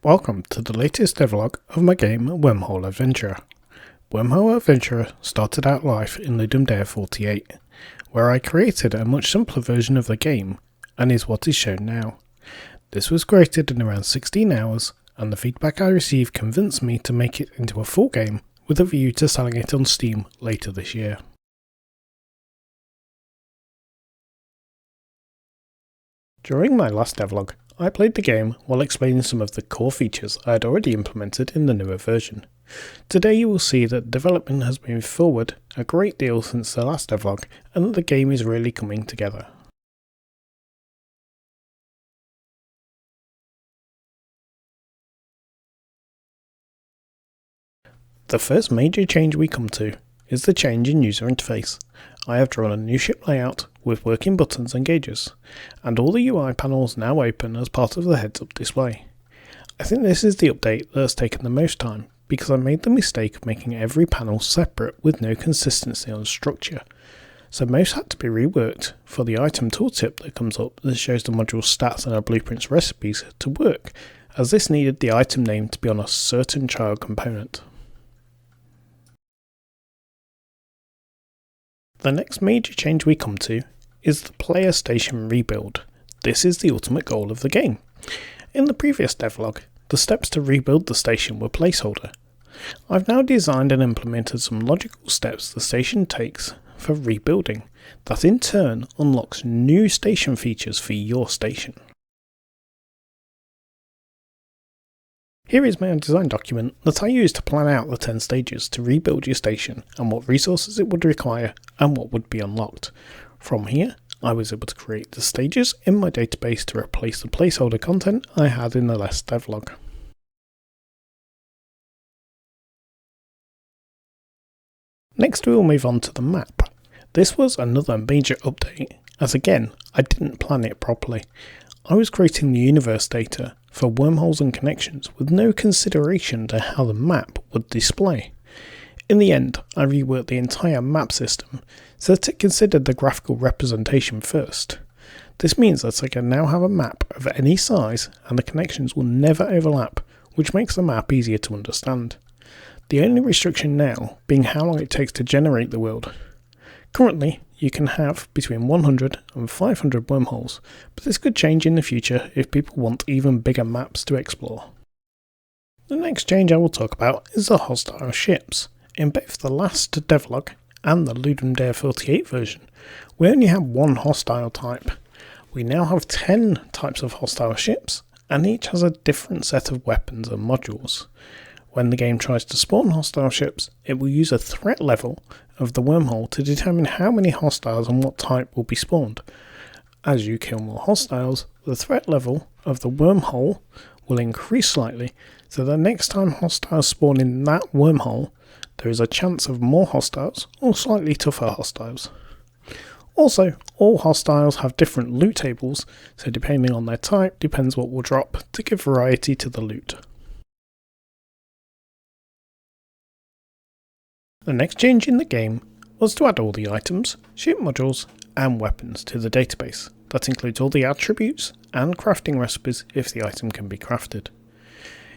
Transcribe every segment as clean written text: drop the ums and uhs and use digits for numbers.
Welcome to the latest devlog of my game Wormhole Adventurer. Wormhole Adventurer started out life in Ludum Dare 48, where I created a much simpler version of the game, and is what is shown now. This was created in around 16 hours, and the feedback I received convinced me to make it into a full game with a view to selling it on Steam later this year. During my last devlog, I played the game while explaining some of the core features I had already implemented in the newer version. Today you will see that development has moved forward a great deal since the last devlog, and that the game is really coming together. The first major change we come to is the change in user interface. I have drawn a new ship layout with working buttons and gauges, and all the UI panels now open as part of the heads-up display. I think this is the update that has taken the most time, because I made the mistake of making every panel separate with no consistency on structure, so most had to be reworked for the item tooltip that comes up that shows the module's stats and our blueprint's recipes to work, as this needed the item name to be on a certain child component. The next major change we come to is the player station rebuild. This is the ultimate goal of the game. In the previous devlog, the steps to rebuild the station were placeholder. I've now designed and implemented some logical steps the station takes for rebuilding, that in turn unlocks new station features for your station. Here is my design document that I used to plan out the 10 stages to rebuild your station and what resources it would require and what would be unlocked. From here, I was able to create the stages in my database to replace the placeholder content I had in the last devlog. Next we will move on to the map. This was another major update, as again, I didn't plan it properly. I was creating the universe data for wormholes and connections with no consideration to how the map would display. In the end, I reworked the entire map system so that it considered the graphical representation first. This means that I can now have a map of any size and the connections will never overlap, which makes the map easier to understand. The only restriction now being how long it takes to generate the world. Currently, you can have between 100 and 500 wormholes, but this could change in the future if people want even bigger maps to explore. The next change I will talk about is the hostile ships. In both the last devlog and the Ludum Dare 48 version, we only had one hostile type. We now have 10 types of hostile ships, and each has a different set of weapons and modules. When the game tries to spawn hostile ships, it will use a threat level of the wormhole to determine how many hostiles and what type will be spawned. As you kill more hostiles, the threat level of the wormhole will increase slightly, so the next time hostiles spawn in that wormhole, there is a chance of more hostiles or slightly tougher hostiles. Also, all hostiles have different loot tables, so depending on their type depends what will drop to give variety to the loot. The next change in the game was to add all the items, ship modules and weapons to the database. That includes all the attributes and crafting recipes if the item can be crafted.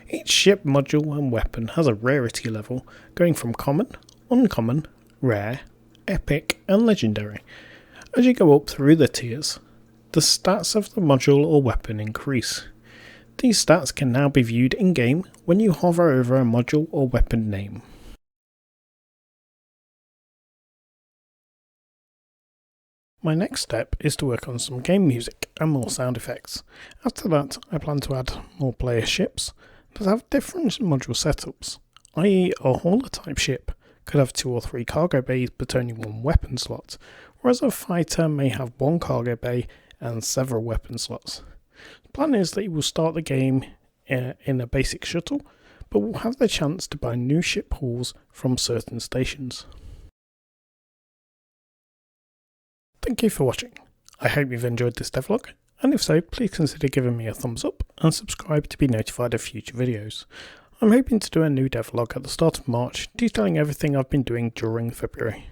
Each ship, module and weapon has a rarity level going from common, uncommon, rare, epic and legendary. As you go up through the tiers, the stats of the module or weapon increase. These stats can now be viewed in game when you hover over a module or weapon name. My next step is to work on some game music and more sound effects. After that, I plan to add more player ships that have different module setups, i.e. a hauler type ship could have 2 or 3 cargo bays but only 1 weapon slot, whereas a fighter may have 1 cargo bay and several weapon slots. The plan is that you will start the game in a basic shuttle, but will have the chance to buy new ship hauls from certain stations. Thank you for watching. I hope you've enjoyed this devlog, and if so, please consider giving me a thumbs up and subscribe to be notified of future videos. I'm hoping to do a new devlog at the start of March, detailing everything I've been doing during February.